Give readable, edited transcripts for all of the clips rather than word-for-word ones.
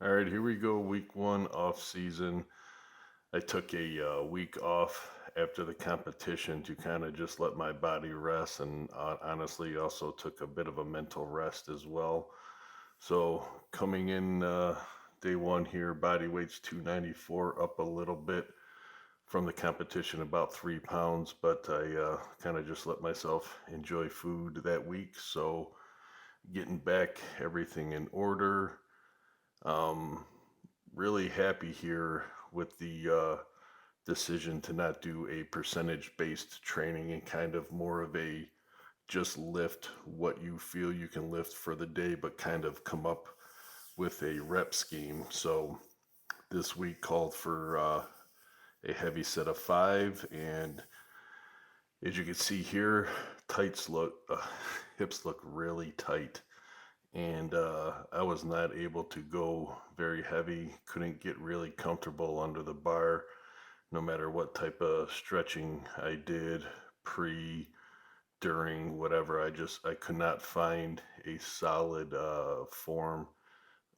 All right, here we go. Week one off season. I took a week off after the competition to kind of just let my body rest, and honestly, also took a bit of a mental rest as well. So coming in day one here, body weight's 294, up a little bit from the competition, about 3 pounds, but I kind of just let myself enjoy food that week. So getting back everything in order. Um, really happy here with the decision to not do a percentage based training and kind of more of a just lift what you feel you can lift for the day, but kind of come up with a rep scheme. So this week called for a heavy set of five, and as you can see here, tights look, hips look really tight. And I was not able to go very heavy, couldn't get really comfortable under the bar no matter what type of stretching I did pre, during, whatever. I could not find a solid form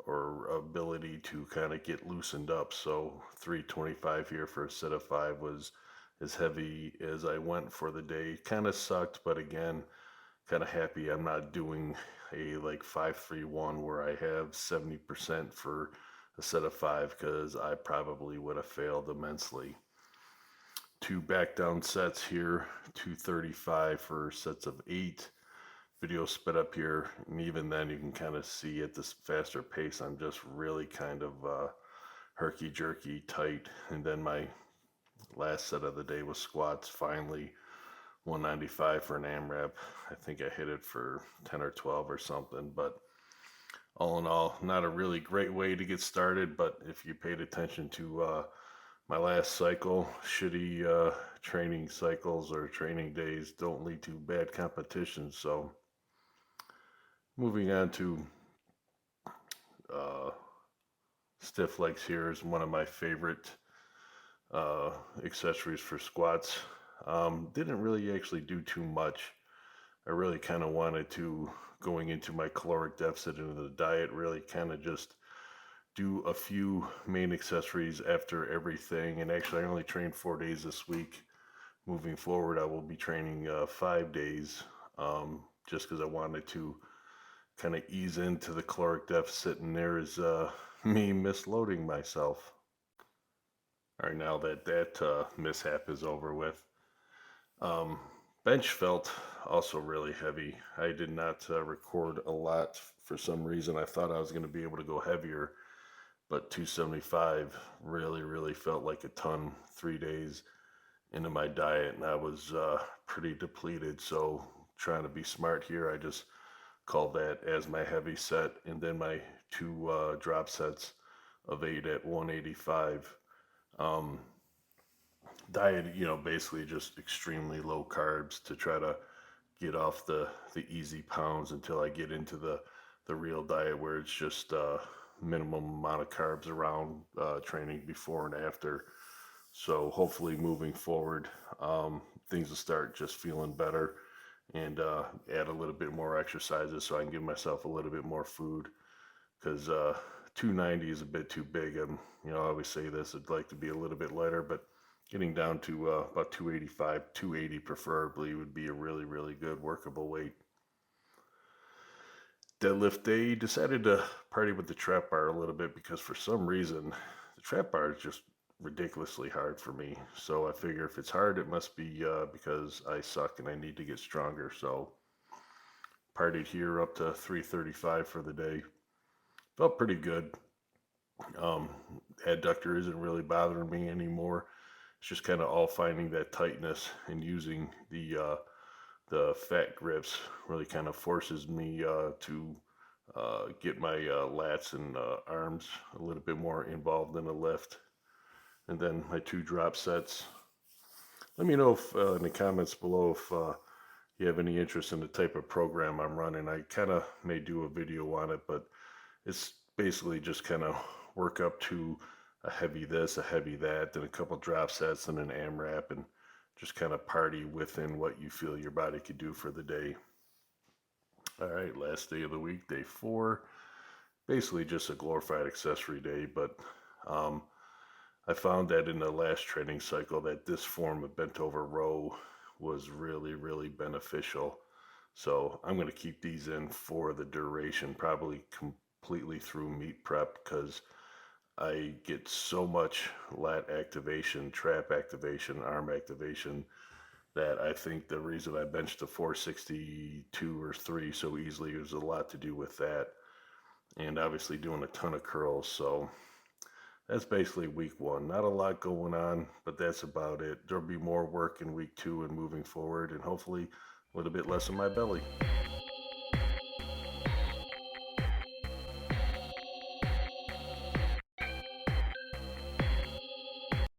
or ability to kind of get loosened up. So 325 here for a set of five was as heavy as I went for the day. Kind of sucked, but again, kind of happy I'm not doing a like 5-3-1 where I have 70% for a set of five because I probably would have failed immensely. Two back down sets here, 235 for sets of eight. Video sped up here, and even then you can kind of see at this faster pace I'm just really kind of herky jerky tight. And then my last set of the day was squats, finally 195 for an AMRAP. I think I hit it for 10 or 12 or something, but all in all, not a really great way to get started. But if you paid attention to my last cycle, shitty training cycles or training days don't lead to bad competition. So moving on to uh, stiff legs here is one of my favorite uh, accessories for squats. Didn't really actually do too much. I really kind of wanted to, going into my caloric deficit into the diet, really kind of just do a few main accessories after everything. And actually, I only trained 4 days this week. Moving forward, I will be training 5 days, just because I wanted to kind of ease into the caloric deficit. And there is me misloading myself. All right, now that mishap is over with. Um, Bench felt also really heavy. I did not record a lot for some reason. I thought I was going to be able to go heavier, but 275 really, really felt like a ton 3 days into my diet, and I was pretty depleted. So, trying to be smart here, I just called that as my heavy set, and then my two drop sets of eight at 185. Um, Diet, basically just extremely low carbs to try to get off the easy pounds until I get into the real diet where it's just minimum amount of carbs around training before and after. So hopefully moving forward, things will start just feeling better, and add a little bit more exercises so I can give myself a little bit more food because 290 is a bit too big. I always say this, I'd like to be a little bit lighter, but getting down to about 285, 280 preferably would be a really, really good workable weight. Deadlift day, decided to party with the trap bar a little bit because for some reason the trap bar is just ridiculously hard for me. So I figure if it's hard, it must be because I suck and I need to get stronger. So partied here up to 335 for the day. Felt pretty good. Um, Adductor isn't really bothering me anymore. It's just kind of all finding that tightness and using the fat grips really kind of forces me to get my lats and arms a little bit more involved in the lift. And then my two drop sets. Let me know if, in the comments below if you have any interest in the type of program I'm running. I kind of may do a video on it, but it's basically just kind of work up to a heavy this, a heavy that, then a couple drop sets, and an AMRAP, and just kind of party within what you feel your body could do for the day. All right, last day of the week, day four. basically just a glorified accessory day. But um, I found that in the last training cycle that this form of bent over row was really, really beneficial. So I'm going to keep these in for the duration, probably completely through meet prep, because I get so much lat activation, trap activation, arm activation that I think the reason I benched the 462 or 3 so easily is a lot to do with that. And obviously doing a ton of curls. So that's basically week one. Not a lot going on, but that's about it. There'll be more work in week two and moving forward, and hopefully a little bit less in my belly.